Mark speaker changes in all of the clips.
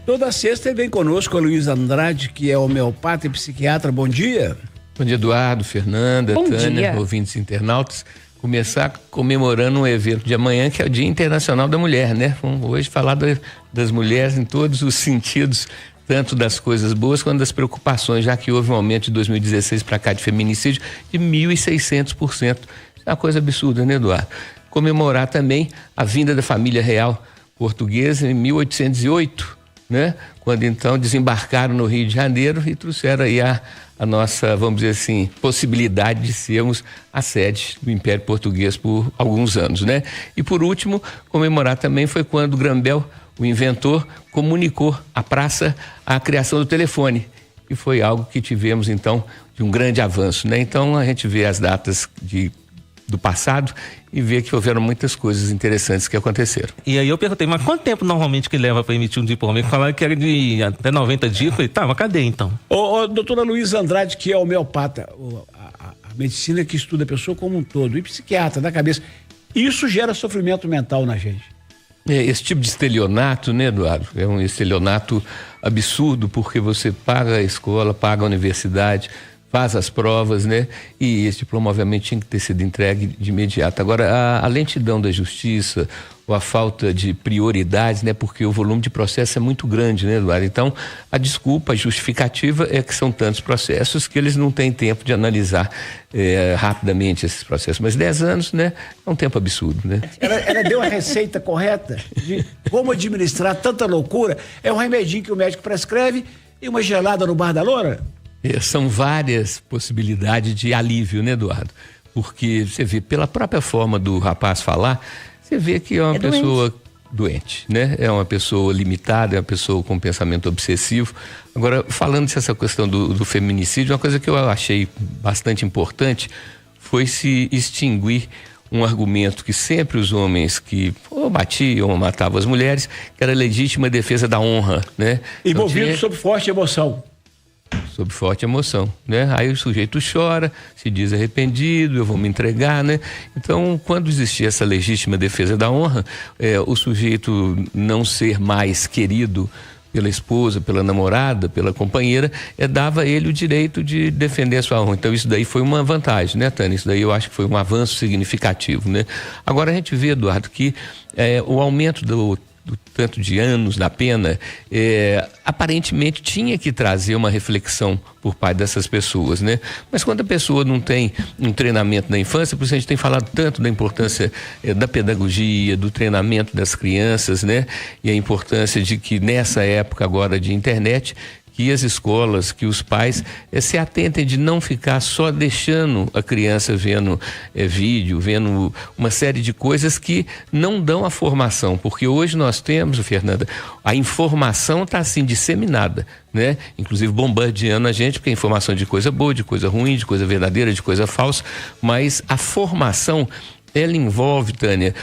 Speaker 1: Toda sexta vem conosco a Luiz Andrade, que é homeopata e psiquiatra. Bom dia.
Speaker 2: Bom dia, Eduardo, Fernanda,
Speaker 3: Bom
Speaker 2: Tânia,
Speaker 3: dia.
Speaker 2: ouvintes internautas. Começar comemorando um evento de amanhã, que é o Dia Internacional da Mulher, né? Vamos hoje falar das mulheres em todos os sentidos, tanto das coisas boas quanto das preocupações, já que houve um aumento de 2016 para cá de feminicídio de 1.600%. É uma coisa absurda, né, Eduardo? Comemorar também a vinda da família real portuguesa em 1808, né? Quando então desembarcaram no Rio de Janeiro e trouxeram aí a nossa, vamos dizer assim, possibilidade de sermos a sede do Império Português por alguns anos, né? E por último, comemorar também foi quando Graham-Bell, o inventor, comunicou à praça a criação do telefone. E foi algo que tivemos então de um grande avanço, né? Então a gente vê as datas do passado e vê que houveram muitas coisas interessantes que aconteceram.
Speaker 4: E aí eu perguntei, mas quanto tempo normalmente que leva para emitir um diploma? Falaram que era de até 90 dias. Eu falei, tá, mas cadê então?
Speaker 1: Doutora Luiz Andrade, que é homeopata, a medicina que estuda a pessoa como um todo, e psiquiatra da cabeça, isso gera sofrimento mental na gente.
Speaker 2: Esse tipo de estelionato, né, Eduardo? É um estelionato absurdo, porque você paga a escola, paga a universidade, faz as provas, né? E esse diploma, obviamente, tinha que ter sido entregue de imediato. Agora, a lentidão da justiça, ou a falta de prioridades, né? Porque o volume de processo é muito grande, né, Eduardo? Então, a desculpa, a justificativa é que são tantos processos que eles não têm tempo de analisar rapidamente esses processos. Mas 10 anos, né? É um tempo absurdo, né?
Speaker 1: Ela deu a receita correta de como administrar tanta loucura. É um remedinho que o médico prescreve e uma gelada no Bar da Loura?
Speaker 2: São várias possibilidades de alívio, né, Eduardo? Porque você vê, pela própria forma do rapaz falar, você vê que é uma pessoa doente, né? É uma pessoa limitada, é uma pessoa com pensamento obsessivo. Agora, falando dessa questão do feminicídio, uma coisa que eu achei bastante importante foi se extinguir um argumento que sempre os homens que ou batiam ou matavam as mulheres, que era a legítima defesa da honra, né?
Speaker 1: Envolvido sob forte emoção.
Speaker 2: Sob forte emoção, né? Aí o sujeito chora, se diz arrependido, eu vou me entregar, né? Então, quando existia essa legítima defesa da honra, o sujeito não ser mais querido pela esposa, pela namorada, pela companheira, dava a ele o direito de defender a sua honra. Então isso daí foi uma vantagem, né, Tânia? Isso daí eu acho que foi um avanço significativo, né? Agora a gente vê, Eduardo, que o aumento do tanto de anos da pena, aparentemente tinha que trazer uma reflexão por parte dessas pessoas, né? Mas quando a pessoa não tem um treinamento na infância, por isso a gente tem falado tanto da importância da pedagogia, do treinamento das crianças, né? E a importância de que nessa época agora de internet, que as escolas, que os pais se atentem de não ficar só deixando a criança vendo vídeo, vendo uma série de coisas que não dão a formação, porque hoje nós temos, Fernanda, a informação está assim disseminada, né? Inclusive bombardeando a gente, porque a informação de coisa boa, de coisa ruim, de coisa verdadeira, de coisa falsa, mas a formação, ela envolve, Tânia,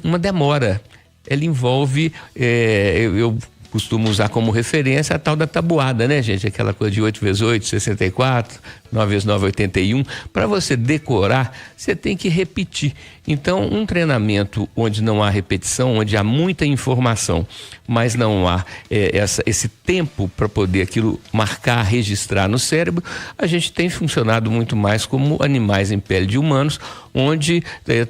Speaker 2: uma demora, ela envolve, eu costumo usar como referência a tal da tabuada, né, gente? Aquela coisa de 8 vezes 8, 64, 9 vezes 9, 81. Para você decorar, você tem que repetir. Então, um treinamento onde não há repetição, onde há muita informação, mas não há esse tempo para poder aquilo marcar, registrar no cérebro, a gente tem funcionado muito mais como animais em pele de humanos, onde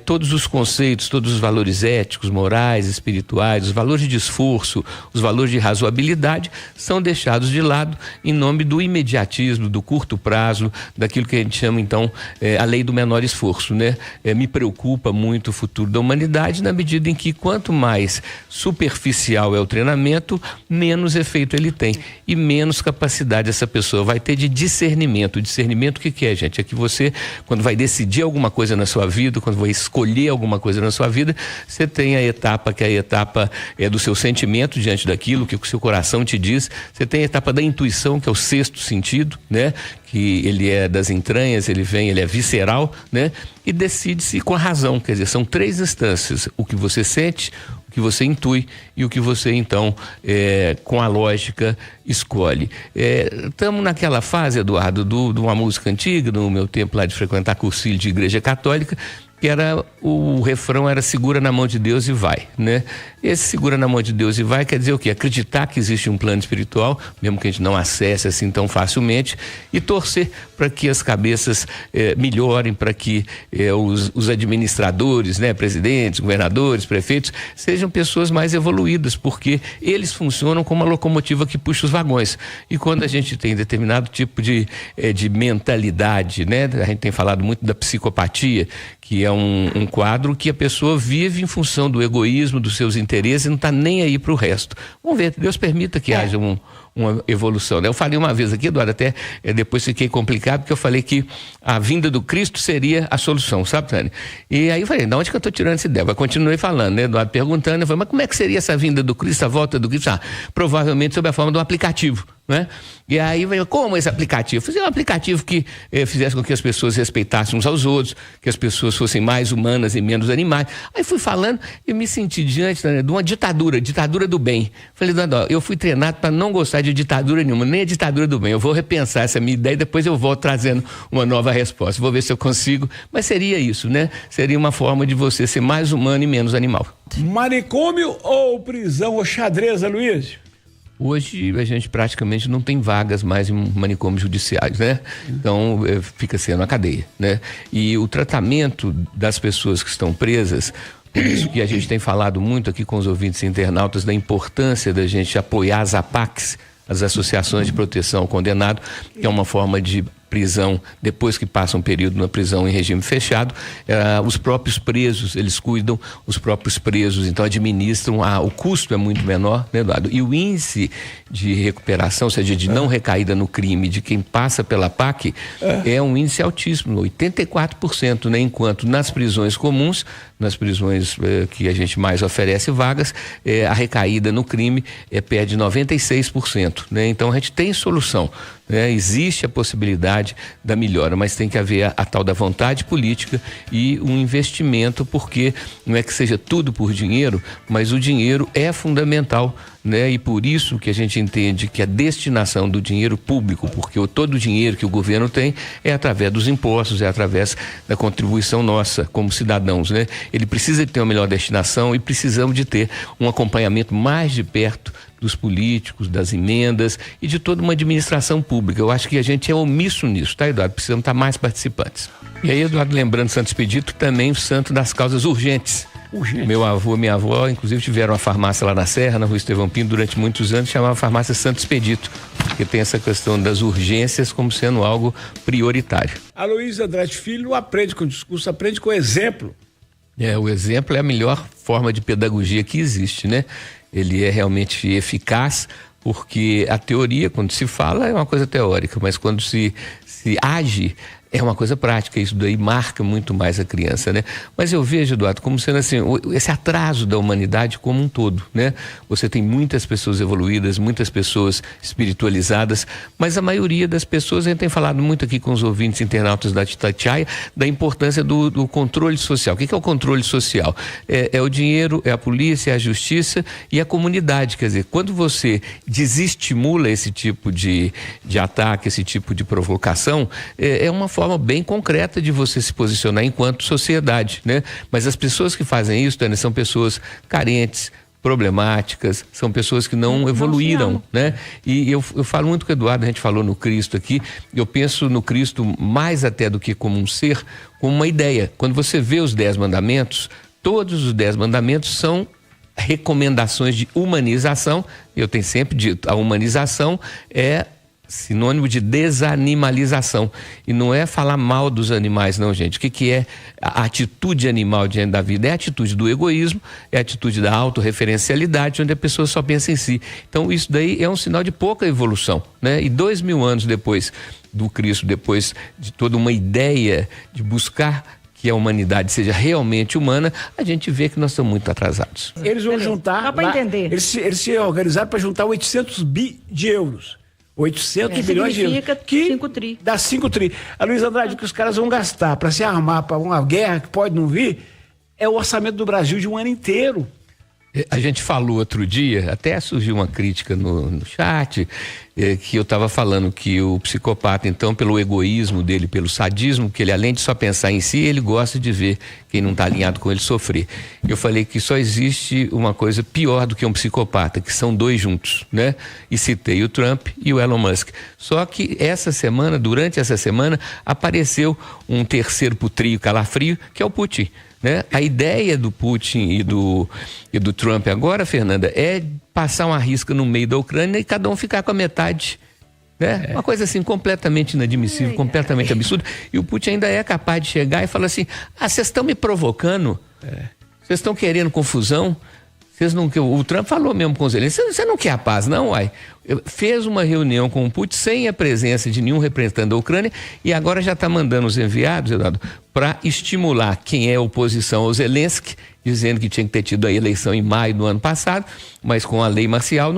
Speaker 2: todos os conceitos, todos os valores éticos, morais, espirituais, os valores de esforço, os valores de razoabilidade são deixados de lado em nome do imediatismo, do curto prazo, daquilo que a gente chama então a lei do menor esforço, né? Me preocupa muito o futuro da humanidade na medida em que quanto mais superficial é o treinamento, menos efeito ele tem e menos capacidade essa pessoa vai ter de discernimento. O discernimento o que é, gente? É que você, quando vai decidir alguma coisa na sua vida, quando vai escolher alguma coisa na sua vida, você tem a etapa que é a etapa do seu sentimento diante daquilo, que o seu coração te diz. Você tem a etapa da intuição, que é o sexto sentido, né? Que ele é das entranhas, ele é visceral, né? E decide-se com a razão, quer dizer, são 3 instâncias: o que você sente, o que você intui e o que você então, com a lógica, escolhe. Estamos naquela fase, Eduardo, de uma música antiga, no meu tempo lá de frequentar cursilho de igreja católica, que o refrão era segura na mão de Deus e vai, né? Esse segura na mão de Deus e vai, quer dizer o quê? Acreditar que existe um plano espiritual, mesmo que a gente não acesse assim tão facilmente, e torcer para que as cabeças melhorem, para que os administradores, né, presidentes, governadores, prefeitos, sejam pessoas mais evoluídas, porque eles funcionam como uma locomotiva que puxa os vagões. E quando a gente tem determinado tipo de mentalidade, né, a gente tem falado muito da psicopatia, que é um quadro que a pessoa vive em função do egoísmo, dos seus interesses e não está nem aí para o resto. Vamos ver, Deus permita que haja uma evolução, né? Eu falei uma vez aqui, Eduardo, até depois fiquei complicado, porque eu falei que a vinda do Cristo seria a solução, sabe, Tânia? E aí eu falei, de onde que eu estou tirando essa ideia? Eu continuei falando, né, Eduardo, perguntando, eu falei, mas como é que seria essa vinda do Cristo, a volta do Cristo? Provavelmente sob a forma de um aplicativo, né? E aí, como esse aplicativo? Fazer um aplicativo que fizesse com que as pessoas respeitassem uns aos outros, que as pessoas fossem mais humanas e menos animais. Aí fui falando e me senti diante, né, de uma ditadura do bem. Falei, Eduardo, eu fui treinado para não gostar de ditadura nenhuma, nem a ditadura do bem. Eu vou repensar essa minha ideia e depois eu volto trazendo uma nova resposta. Vou ver se eu consigo, mas seria isso, né? Seria uma forma de você ser mais humano e menos animal.
Speaker 1: Manicômio ou prisão ou xadrez, Aloysio?
Speaker 2: Hoje a gente praticamente não tem vagas mais em manicômios judiciais, né? Então fica sendo a cadeia, né? E o tratamento das pessoas que estão presas, por isso que a gente tem falado muito aqui com os ouvintes internautas da importância da gente apoiar as APACs, as associações de proteção ao condenado, que é uma forma de prisão, depois que passa um período na prisão em regime fechado, os próprios presos, eles cuidam, os próprios presos, então administram, o custo é muito menor, né, Eduardo? E o índice de recuperação, ou seja, de não recaída no crime de quem passa pela PAC, é um índice altíssimo, 84%, né? Enquanto nas prisões comuns, nas prisões que a gente mais oferece vagas, a recaída no crime perde 96%, né? Então a gente tem solução. Existe a possibilidade da melhora, mas tem que haver a tal da vontade política e um investimento, porque não é que seja tudo por dinheiro, mas o dinheiro é fundamental, né? E por isso que a gente entende que a destinação do dinheiro público, porque todo o dinheiro que o governo tem é através dos impostos, é através da contribuição nossa como cidadãos, né? Ele precisa de ter uma melhor destinação e precisamos de ter um acompanhamento mais de perto dos políticos, das emendas e de toda uma administração pública. Eu acho que a gente é omisso nisso, tá, Eduardo? Precisamos estar mais participantes. E aí, Eduardo, lembrando Santo Expedito, também o santo das causas urgentes. Meu avô e minha avó, inclusive, tiveram uma farmácia lá na Serra, na Rua Estevão Pinto, durante muitos anos, chamava farmácia Santo Expedito, porque tem essa questão das urgências como sendo algo prioritário.
Speaker 1: Aloysio Andrade Filho não aprende com discurso, aprende com exemplo.
Speaker 2: O exemplo é a melhor forma de pedagogia que existe, né? Ele é realmente eficaz, porque a teoria, quando se fala, é uma coisa teórica, mas quando se age, é uma coisa prática. Isso daí marca muito mais a criança, né? Mas eu vejo, Eduardo, como sendo assim, esse atraso da humanidade como um todo, né? Você tem muitas pessoas evoluídas, muitas pessoas espiritualizadas, mas a maioria das pessoas, a gente tem falado muito aqui com os ouvintes internautas da Itatiaia, da importância do controle social. O que é o controle social? É o dinheiro, é a polícia, é a justiça e a comunidade. Quer dizer, quando você desestimula esse tipo de ataque, esse tipo de provocação, é uma forma bem concreta de você se posicionar enquanto sociedade, né? Mas as pessoas que fazem isso, Tânia, são pessoas carentes, problemáticas, são pessoas que não evoluíram, né? E eu falo muito com o Eduardo, a gente falou no Cristo aqui, eu penso no Cristo mais até do que como um ser, como uma ideia. Quando você vê os 10 mandamentos, todos os 10 mandamentos são recomendações de humanização. Eu tenho sempre dito, a humanização é sinônimo de desanimalização. E não é falar mal dos animais, não, gente. O que é a atitude animal diante da vida? É a atitude do egoísmo, é a atitude da autorreferencialidade, onde a pessoa só pensa em si. Então, isso daí é um sinal de pouca evolução, né? E 2000 anos depois do Cristo, depois de toda uma ideia de buscar que a humanidade seja realmente humana, a gente vê que nós estamos muito atrasados.
Speaker 1: Eles vão juntar...
Speaker 3: Dá para entender.
Speaker 1: Eles se organizaram para juntar 800 bi de euros. 800 bilhões de euros. Que
Speaker 3: 5 tri.
Speaker 1: Dá 5 tri. Aloysio Andrade, o que os caras vão gastar para se armar para uma guerra que pode não vir, é o orçamento do Brasil de um ano inteiro.
Speaker 2: A gente falou outro dia, até surgiu uma crítica no chat, que eu estava falando que o psicopata, então, pelo egoísmo dele, pelo sadismo, que ele, além de só pensar em si, ele gosta de ver quem não está alinhado com ele sofrer. Eu falei que só existe uma coisa pior do que um psicopata, que são dois juntos, né? E citei o Trump e o Elon Musk. Só que durante essa semana, apareceu um terceiro pro trio calafrio, que é o Putin. Né? A ideia do Putin e do Trump agora, Fernanda, é passar uma risca no meio da Ucrânia e cada um ficar com a metade. Né? Uma coisa assim completamente inadmissível, completamente absurda. E o Putin ainda é capaz de chegar e falar assim: vocês estão me provocando? Vocês estão querendo confusão? O Trump falou mesmo com os Zelensky: você não quer a paz, não, uai? Fez uma reunião com o Putin sem a presença de nenhum representante da Ucrânia e agora já está mandando os enviados, Eduardo, para estimular quem é oposição ao Zelensky, dizendo que tinha que ter tido a eleição em maio do ano passado, mas com a lei marcial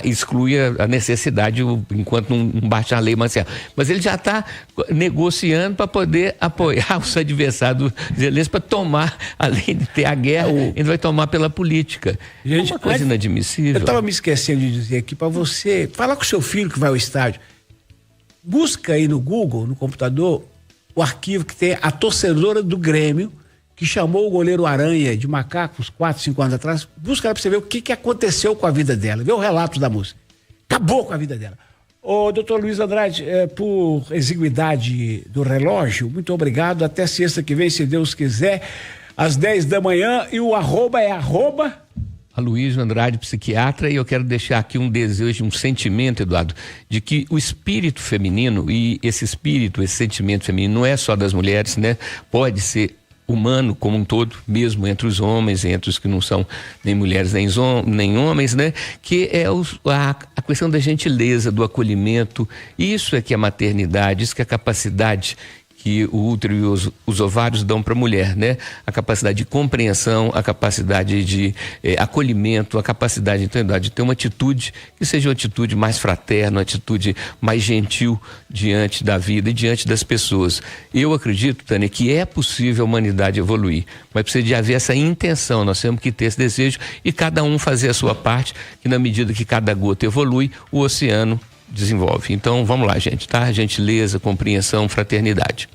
Speaker 2: exclui a necessidade enquanto não baixa a lei marcial. Mas ele já está negociando para poder apoiar os adversários do Zelensky para tomar, além de ter a guerra, ele vai tomar pela política. Gente, é uma coisa inadmissível.
Speaker 1: Eu estava me esquecendo de dizer aqui para você, falar com o seu filho que vai ao estádio, busca aí no Google, no computador, o arquivo que tem a torcedora do Grêmio, que chamou o goleiro Aranha de macaco uns 4, 5 anos atrás. Busca lá pra você ver o que aconteceu com a vida dela. Vê o relato da música. Acabou com a vida dela. Ô, doutor Luiz Andrade, por exiguidade do relógio, muito obrigado. Até sexta que vem, se Deus quiser, às 10 da manhã. E o arroba é arroba...
Speaker 2: Aloysio Andrade, psiquiatra, e eu quero deixar aqui um desejo, um sentimento, Eduardo, de que o espírito feminino, e esse espírito, esse sentimento feminino não é só das mulheres, né? Pode ser humano como um todo, mesmo entre os homens, entre os que não são nem mulheres nem homens, né? Que é a questão da gentileza, do acolhimento. Isso é que é a maternidade, isso que é a capacidade que o útero e os ovários dão para a mulher, né? A capacidade de compreensão, a capacidade de acolhimento, a capacidade, então, de ter uma atitude que seja uma atitude mais fraterna, uma atitude mais gentil diante da vida e diante das pessoas. Eu acredito, Tânia, que é possível a humanidade evoluir, mas precisa de haver essa intenção, nós temos que ter esse desejo e cada um fazer a sua parte, que na medida que cada gota evolui, o oceano desenvolve. Então, vamos lá, gente, tá? Gentileza, compreensão, fraternidade.